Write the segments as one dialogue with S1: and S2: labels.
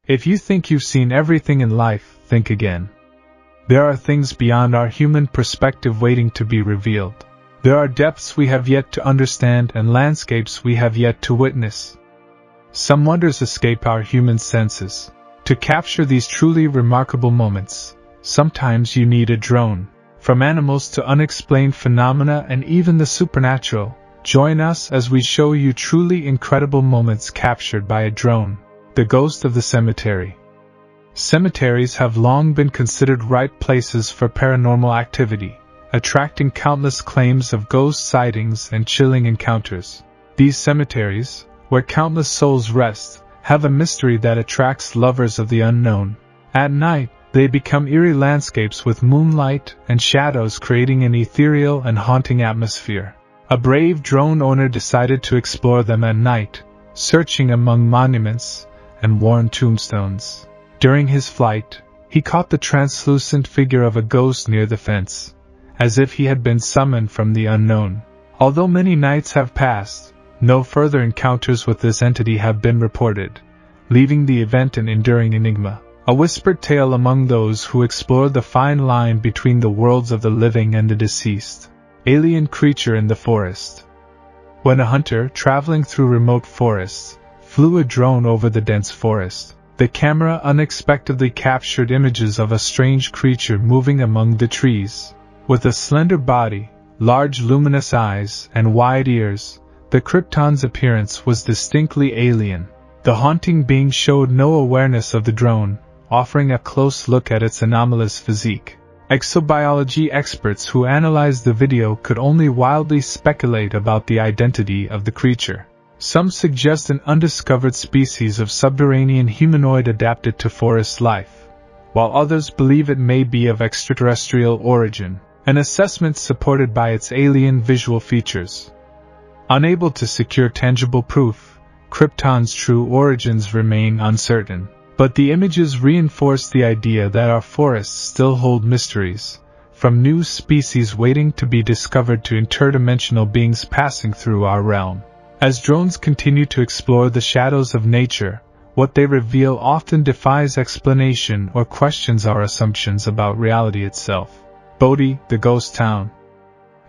S1: If you think you've seen everything in life, think again. There are things beyond our human perspective waiting to be revealed. There are depths we have yet to understand and landscapes we have yet to witness. Some wonders escape our human senses. To capture these truly remarkable moments, sometimes you need a drone. From animals to unexplained phenomena and even the supernatural, join us as we show you truly incredible moments captured by a drone. The ghost of the cemetery. Cemeteries have long been considered right places for paranormal activity, attracting countless claims of ghost sightings and chilling encounters. These cemeteries, where countless souls rest, have a mystery that attracts lovers of the unknown. At night, they become eerie landscapes with moonlight and shadows creating an ethereal and haunting atmosphere. A brave drone owner decided to explore them at night, searching among monuments and worn tombstones. During his flight, he caught the translucent figure of a ghost near the fence, as if he had been summoned from the unknown. Although many nights have passed, no further encounters with this entity have been reported, leaving the event an enduring enigma, a whispered tale among those who explore the fine line between the worlds of the living and the deceased. Alien creature in the forest. When a hunter, traveling through remote forests, flew a drone over the dense forest, the camera unexpectedly captured images of a strange creature moving among the trees. With a slender body, large luminous eyes, and wide ears, the Krypton's appearance was distinctly alien. The haunting being showed no awareness of the drone, offering a close look at its anomalous physique. Exobiology experts who analyzed the video could only wildly speculate about the identity of the creature. Some suggest an undiscovered species of subterranean humanoid adapted to forest life, while others believe it may be of extraterrestrial origin, an assessment supported by its alien visual features. Unable to secure tangible proof, Krypton's true origins remain uncertain, but the images reinforce the idea that our forests still hold mysteries, from new species waiting to be discovered to interdimensional beings passing through our realm. As drones continue to explore the shadows of nature, what they reveal often defies explanation or questions our assumptions about reality itself. Bodie, the ghost town.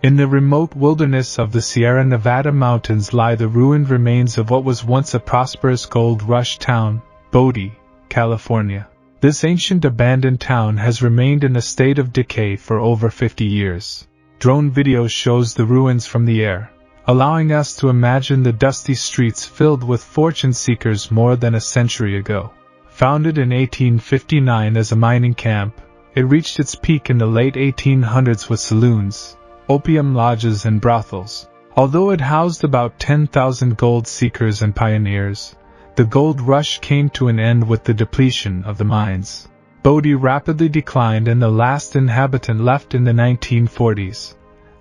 S1: In the remote wilderness of the Sierra Nevada mountains lie the ruined remains of what was once a prosperous gold rush town, Bodie, California. This ancient abandoned town has remained in a state of decay for over 50 years. Drone video shows the ruins from the air, allowing us to imagine the dusty streets filled with fortune seekers more than a century ago. Founded in 1859 as a mining camp, it reached its peak in the late 1800s with saloons, opium lodges and brothels. Although it housed about 10,000 gold seekers and pioneers, the gold rush came to an end with the depletion of the mines. Bodie rapidly declined and the last inhabitant left in the 1940s,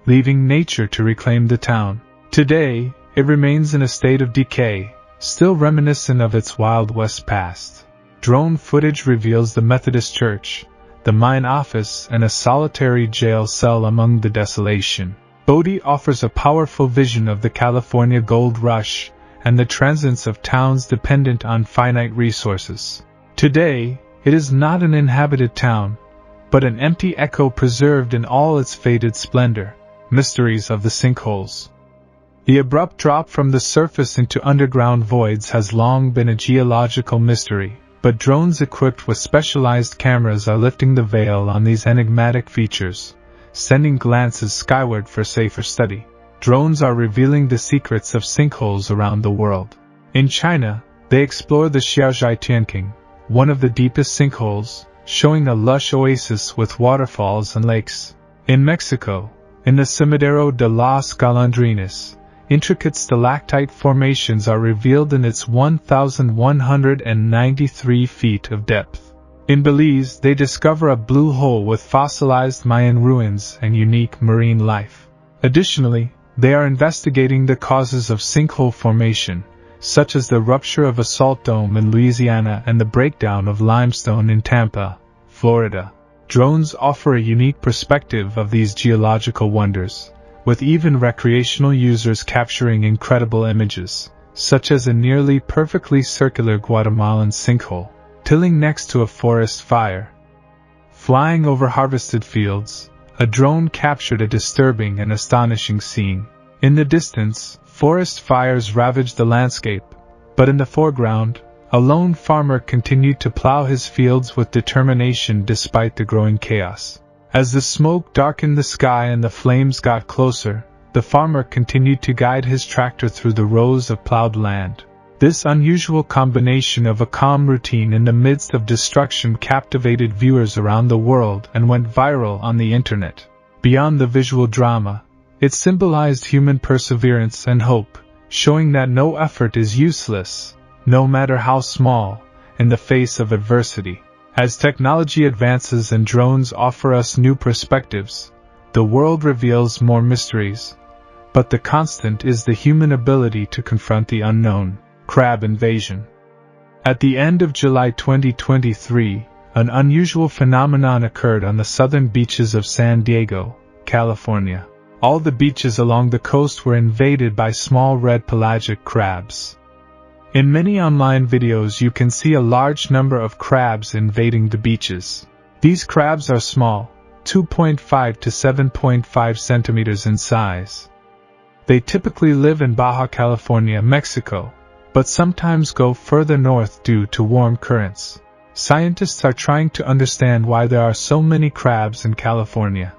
S1: leaving nature to reclaim the town. Today, it remains in a state of decay, still reminiscent of its Wild West past. Drone footage reveals the Methodist Church, the mine office, and a solitary jail cell among the desolation. Bodie offers a powerful vision of the California gold rush and the transience of towns dependent on finite resources. Today, it is not an inhabited town, but an empty echo preserved in all its faded splendor. Mysteries of the sinkholes. The abrupt drop from the surface into underground voids has long been a geological mystery, but drones equipped with specialized cameras are lifting the veil on these enigmatic features, sending glances skyward for safer study. Drones are revealing the secrets of sinkholes around the world. In China, they explore the Xiaozhai-Tianqing, one of the deepest sinkholes, showing a lush oasis with waterfalls and lakes. In Mexico, in the Sumidero de las Golondrinas, intricate stalactite formations are revealed in its 1,193 feet of depth. In Belize, they discover a blue hole with fossilized Mayan ruins and unique marine life. Additionally, they are investigating the causes of sinkhole formation, such as the rupture of a salt dome in Louisiana and the breakdown of limestone in Tampa, Florida. Drones offer a unique perspective of these geological wonders, with even recreational users capturing incredible images, such as a nearly perfectly circular Guatemalan sinkhole. tilling next to a forest fire. Flying over harvested fields, a drone captured a disturbing and astonishing scene. In the distance, forest fires ravaged the landscape, but in the foreground, a lone farmer continued to plow his fields with determination despite the growing chaos. As the smoke darkened the sky and the flames got closer, the farmer continued to guide his tractor through the rows of plowed land. This unusual combination of a calm routine in the midst of destruction captivated viewers around the world and went viral on the internet. Beyond the visual drama, it symbolized human perseverance and hope, showing that no effort is useless, no matter how small, in the face of adversity. As technology advances and drones offer us new perspectives, the world reveals more mysteries, but the constant is the human ability to confront the unknown. Crab invasion. At the end of July 2023, an unusual phenomenon occurred on the southern beaches of San Diego, California. All the beaches along the coast were invaded by small red pelagic crabs. In many online videos you can see a large number of crabs invading the beaches. These crabs are small, 2.5 to 7.5 centimeters in size. They typically live in Baja California, Mexico, but sometimes go further north due to warm currents. Scientists are trying to understand why there are so many crabs in California.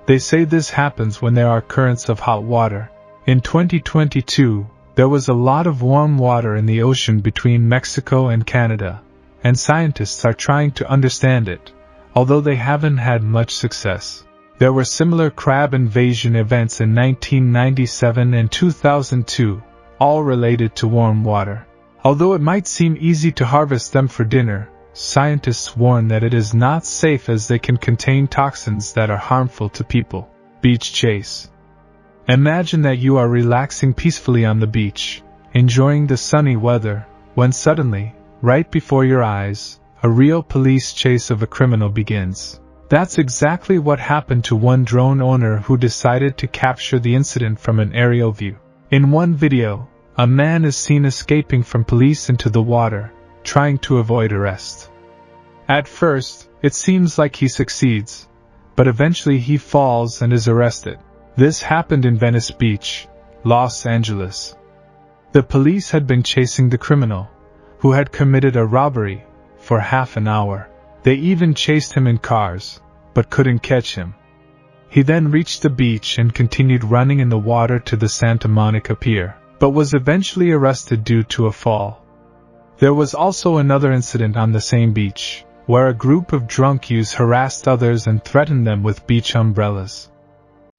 S1: They say this happens when there are currents of hot water. In 2022, there was a lot of warm water in the ocean between Mexico and Canada, and scientists are trying to understand it, although they haven't had much success. There were similar crab invasion events in 1997 and 2002, all related to warm water. Although it might seem easy to harvest them for dinner, scientists warn that it is not safe as they can contain toxins that are harmful to people. Beach chase. Imagine that you are relaxing peacefully on the beach, enjoying the sunny weather, when suddenly, right before your eyes, a real police chase of a criminal begins. That's exactly what happened to one drone owner who decided to capture the incident from an aerial view. In one video, a man is seen escaping from police into the water, trying to avoid arrest. At first, it seems like he succeeds, but eventually he falls and is arrested. This happened in Venice Beach, Los Angeles. The police had been chasing the criminal, who had committed a robbery, for half an hour. They even chased him in cars, but couldn't catch him. He then reached the beach and continued running in the water to the Santa Monica Pier, but was eventually arrested due to a fall. There was also another incident on the same beach, where a group of drunk youths harassed others and threatened them with beach umbrellas.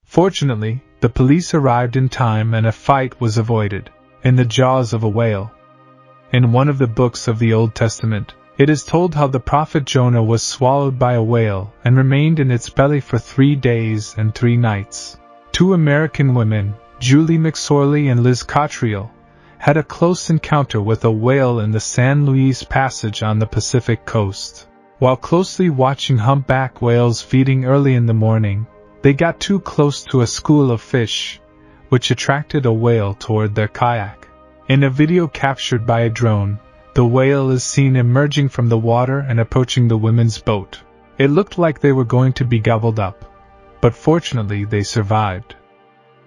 S1: Fortunately, the police arrived in time and a fight was avoided. In the jaws of a whale. In one of the books of the Old Testament, it is told how the prophet Jonah was swallowed by a whale and remained in its belly for 3 days and 3 nights. 2 American women, Julie McSorley and Liz Cottrell, had a close encounter with a whale in the San Luis Passage on the Pacific coast. While closely watching humpback whales feeding early in the morning, they got too close to a school of fish, which attracted a whale toward their kayak. In a video captured by a drone, the whale is seen emerging from the water and approaching the women's boat. It looked like they were going to be gobbled up, but fortunately they survived.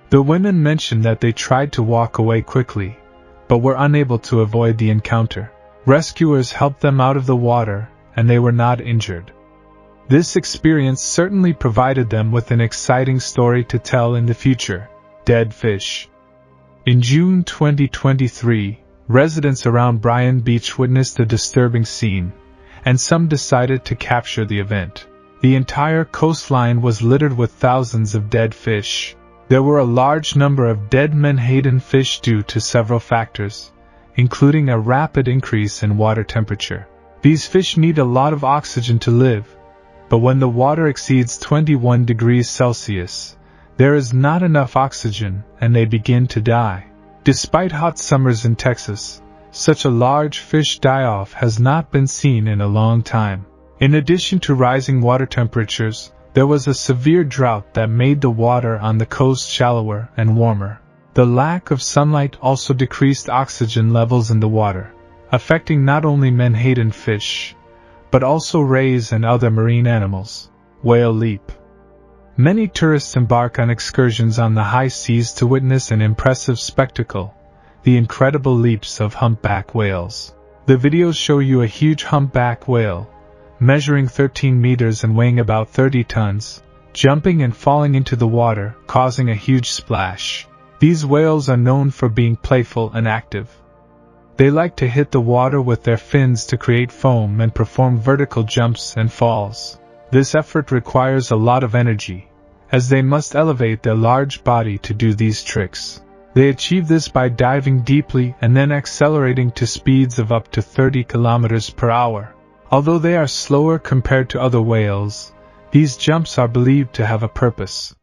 S1: The women mentioned that they tried to walk away quickly, but were unable to avoid the encounter. Rescuers helped them out of the water, and they were not injured. This experience certainly provided them with an exciting story to tell in the future. Dead fish. In June 2023, residents around Bryan Beach witnessed a disturbing scene, and some decided to capture the event. The entire coastline was littered with thousands of dead fish. There were a large number of dead menhaden fish due to several factors, including a rapid increase in water temperature. These fish need a lot of oxygen to live, but when the water exceeds 21 degrees Celsius, there is not enough oxygen and they begin to die. Despite hot summers in Texas, such a large fish die-off has not been seen in a long time. In addition to rising water temperatures, there was a severe drought that made the water on the coast shallower and warmer. The lack of sunlight also decreased oxygen levels in the water, affecting not only menhaden fish, but also rays and other marine animals. Whale leap. Many tourists embark on excursions on the high seas to witness an impressive spectacle, the incredible leaps of humpback whales. The videos show you a huge humpback whale, measuring 13 meters and weighing about 30 tons, jumping and falling into the water, causing a huge splash. These whales are known for being playful and active. They like to hit the water with their fins to create foam and perform vertical jumps and falls. This effort requires a lot of energy, as they must elevate their large body to do these tricks. They achieve this by diving deeply and then accelerating to speeds of up to 30 kilometers per hour. Although they are slower compared to other whales, these jumps are believed to have a purpose.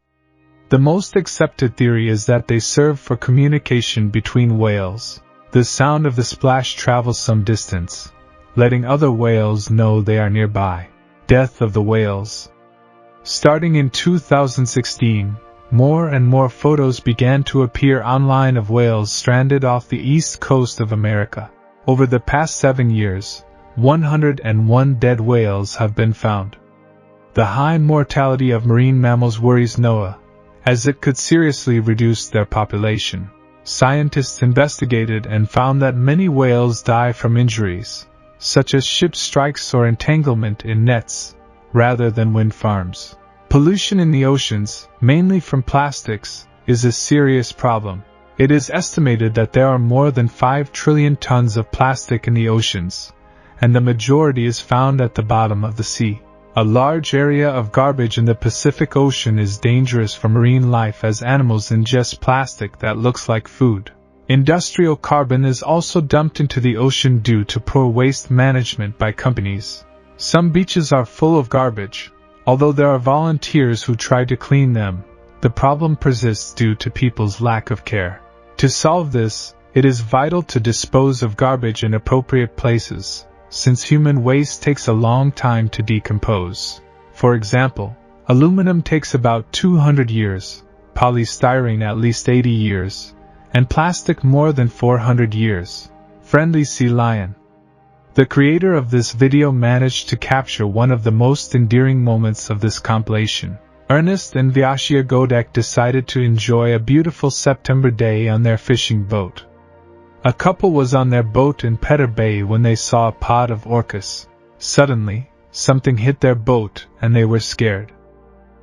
S1: The most accepted theory is that they serve for communication between whales. The sound of the splash travels some distance, letting other whales know they are nearby. Death of the whales. Starting in 2016, more and more photos began to appear online of whales stranded off the east coast of America. Over the past 7 years, 101 dead whales have been found. The high mortality of marine mammals worries NOAA, as it could seriously reduce their population. Scientists investigated and found that many whales die from injuries, such as ship strikes or entanglement in nets, rather than wind farms. Pollution in the oceans, mainly from plastics, is a serious problem. It is estimated that there are more than 5 trillion tons of plastic in the oceans, and the majority is found at the bottom of the sea. A large area of garbage in the Pacific Ocean is dangerous for marine life as animals ingest plastic that looks like food. Industrial carbon is also dumped into the ocean due to poor waste management by companies. Some beaches are full of garbage. Although there are volunteers who try to clean them, the problem persists due to people's lack of care. To solve this, it is vital to dispose of garbage in appropriate places, since human waste takes a long time to decompose. For example, aluminum takes about 200 years, polystyrene at least 80 years, and plastic more than 400 years. Friendly sea lion. The creator of this video managed to capture one of the most endearing moments of this compilation. Ernest and Vyashia Godek decided to enjoy a beautiful September day on their fishing boat. A couple was on their boat in Petter Bay when they saw a pod of orcas. Suddenly, something hit their boat and they were scared.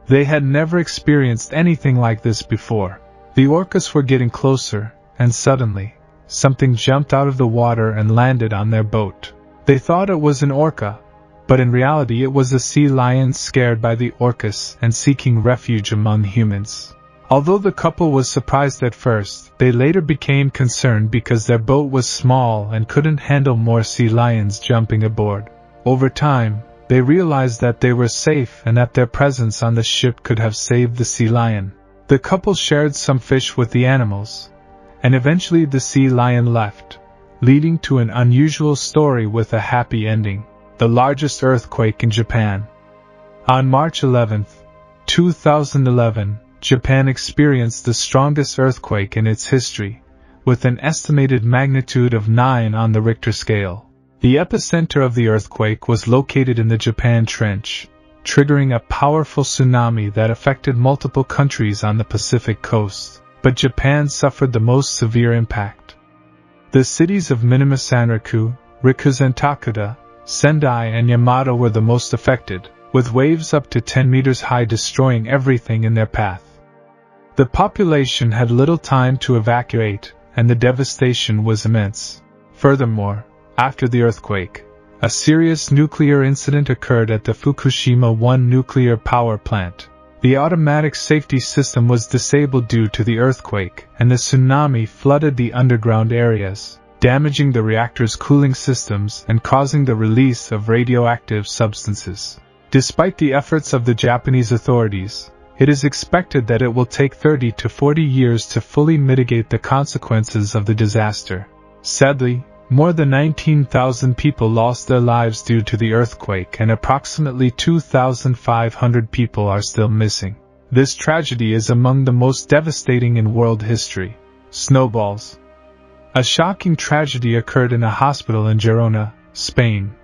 S1: They had never experienced anything like this before. The orcas were getting closer, and suddenly, something jumped out of the water and landed on their boat. They thought it was an orca, but in reality it was a sea lion scared by the orcas and seeking refuge among humans. Although the couple was surprised at first, they later became concerned because their boat was small and couldn't handle more sea lions jumping aboard. Over time, they realized that they were safe and that their presence on the ship could have saved the sea lion. The couple shared some fish with the animals, and eventually the sea lion left, leading to an unusual story with a happy ending. The largest earthquake in Japan. On March 11, 2011, Japan experienced the strongest earthquake in its history, with an estimated magnitude of 9 on the Richter scale. The epicenter of the earthquake was located in the Japan Trench, triggering a powerful tsunami that affected multiple countries on the Pacific coast, but Japan suffered the most severe impact. The cities of Minami Sanraku, Rikuzen Takuda, Sendai and Yamata were the most affected, with waves up to 10 meters high destroying everything in their path. The population had little time to evacuate, and the devastation was immense. Furthermore, after the earthquake, a serious nuclear incident occurred at the Fukushima 1 nuclear power plant. The automatic safety system was disabled due to the earthquake, and the tsunami flooded the underground areas, damaging the reactor's cooling systems and causing the release of radioactive substances. Despite the efforts of the Japanese authorities, it is expected that it will take 30 to 40 years to fully mitigate the consequences of the disaster. Sadly, more than 19,000 people lost their lives due to the earthquake and approximately 2,500 people are still missing. This tragedy is among the most devastating in world history. Snowballs. A shocking tragedy occurred in a hospital in Girona, Spain,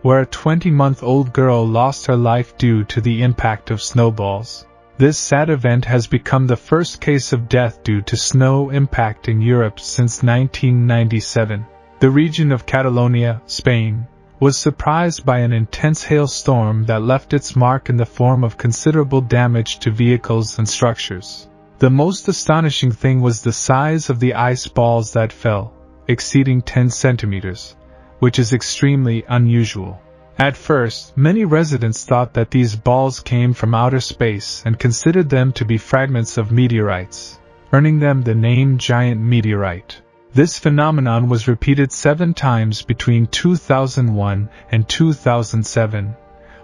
S1: where a 20-month-old girl lost her life due to the impact of snowballs. This sad event has become the first case of death due to snow impacting Europe since 1997. The region of Catalonia, Spain, was surprised by an intense hailstorm that left its mark in the form of considerable damage to vehicles and structures. The most astonishing thing was the size of the ice balls that fell, exceeding 10 centimeters, which is extremely unusual. At first, many residents thought that these balls came from outer space and considered them to be fragments of meteorites, earning them the name giant meteorite. This phenomenon was repeated 7 times between 2001 and 2007,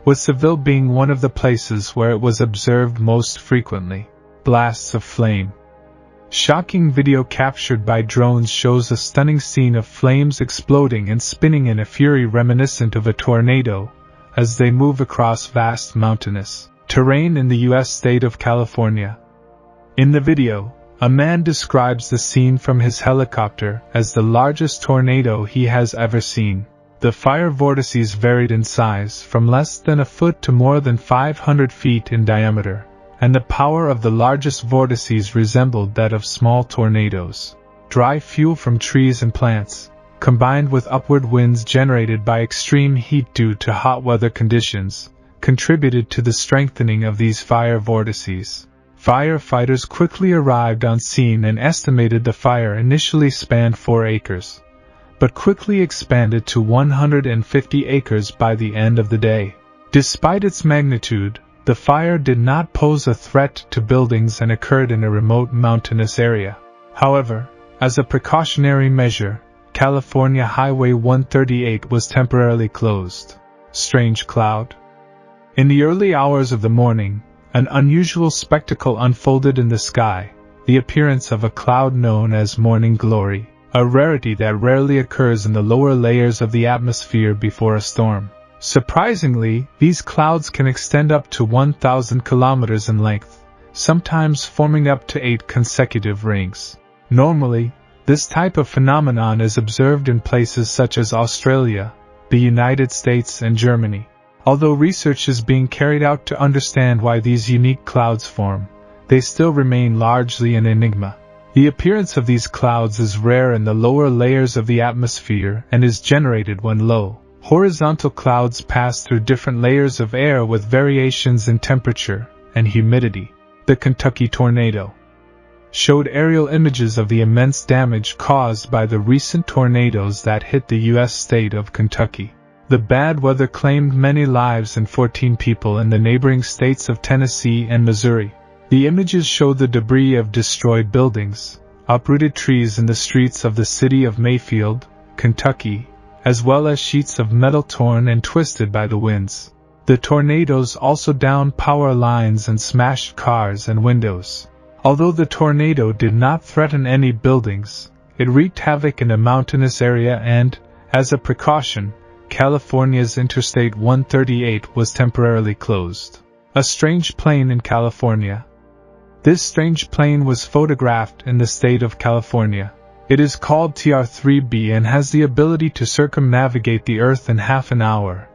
S1: with Seville being one of the places where it was observed most frequently. Blasts of flame. Shocking video captured by drones shows a stunning scene of flames exploding and spinning in a fury reminiscent of a tornado as they move across vast mountainous terrain in the U.S. state of California. In the video, a man describes the scene from his helicopter as the largest tornado he has ever seen. The fire vortices varied in size from less than a foot to more than 500 feet in diameter, and the power of the largest vortices resembled that of small tornadoes. Dry fuel from trees and plants, combined with upward winds generated by extreme heat due to hot weather conditions, contributed to the strengthening of these fire vortices. Firefighters quickly arrived on scene and estimated the fire initially spanned 4 acres, but quickly expanded to 150 acres by the end of the day. Despite its magnitude, the fire did not pose a threat to buildings and occurred in a remote mountainous area. However, as a precautionary measure, California Highway 138 was temporarily closed. Strange cloud. In the early hours of the morning, an unusual spectacle unfolded in the sky, the appearance of a cloud known as morning glory, a rarity that rarely occurs in the lower layers of the atmosphere before a storm. Surprisingly, these clouds can extend up to 1,000 kilometers in length, sometimes forming up to 8 consecutive rings. Normally, this type of phenomenon is observed in places such as Australia, the United States, and Germany. Although research is being carried out to understand why these unique clouds form, they still remain largely an enigma. The appearance of these clouds is rare in the lower layers of the atmosphere and is generated when low, horizontal clouds pass through different layers of air with variations in temperature and humidity. The Kentucky tornado showed aerial images of the immense damage caused by the recent tornadoes that hit the U.S. state of Kentucky. The bad weather claimed many lives and 14 people in the neighboring states of Tennessee and Missouri. The images show the debris of destroyed buildings, uprooted trees in the streets of the city of Mayfield, Kentucky, as well as sheets of metal torn and twisted by the winds. The tornadoes also downed power lines and smashed cars and windows. Although the tornado did not threaten any buildings, it wreaked havoc in a mountainous area and, as a precaution, California's Interstate 138 was temporarily closed. A strange plane in California. This strange plane was photographed in the state of California. It is called TR-3B and has the ability to circumnavigate the Earth in half an hour,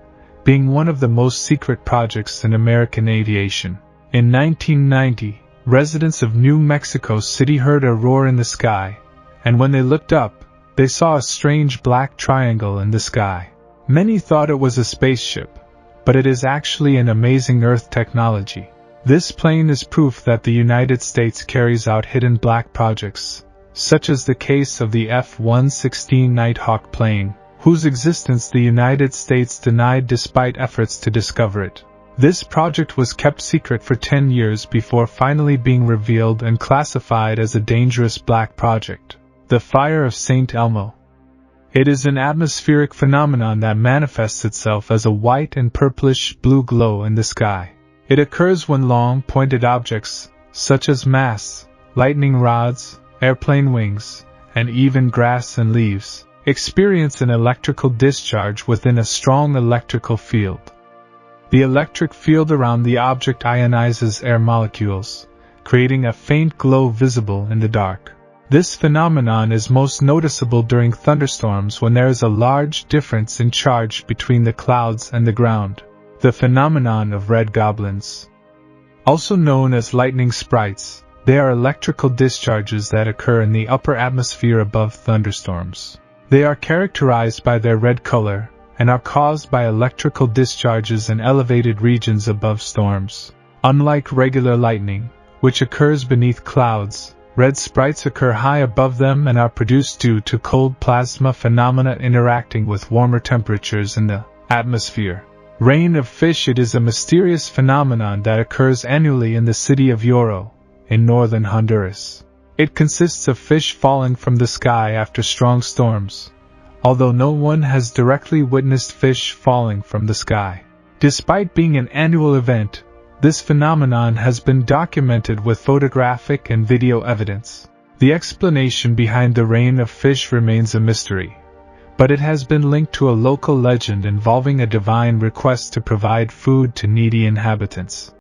S1: being one of the most secret projects in American aviation. In 1990, residents of New Mexico City heard a roar in the sky, and when they looked up, they saw a strange black triangle in the sky. Many thought it was a spaceship, but it is actually an amazing Earth technology. This plane is proof that the United States carries out hidden black projects, such as the case of the F-116 Nighthawk plane, whose existence the United States denied despite efforts to discover it. This project was kept secret for 10 years before finally being revealed and classified as a dangerous black project. The Fire of St. Elmo. It is an atmospheric phenomenon that manifests itself as a white and purplish-blue glow in the sky. It occurs when long, pointed objects, such as masts, lightning rods, airplane wings, and even grass and leaves, experience an electrical discharge within a strong electrical field. The electric field around the object ionizes air molecules, creating a faint glow visible in the dark. This phenomenon is most noticeable during thunderstorms when there is a large difference in charge between the clouds and the ground. The phenomenon of red goblins. Also known as lightning sprites, they are electrical discharges that occur in the upper atmosphere above thunderstorms. They are characterized by their red color, and are caused by electrical discharges in elevated regions above storms. Unlike regular lightning, which occurs beneath clouds, red sprites occur high above them and are produced due to cold plasma phenomena interacting with warmer temperatures in the atmosphere. Rain of fish. It is a mysterious phenomenon that occurs annually in the city of Yoro, in northern Honduras. It consists of fish falling from the sky after strong storms, although no one has directly witnessed fish falling from the sky. Despite being an annual event, this phenomenon has been documented with photographic and video evidence. The explanation behind the rain of fish remains a mystery, but it has been linked to a local legend involving a divine request to provide food to needy inhabitants.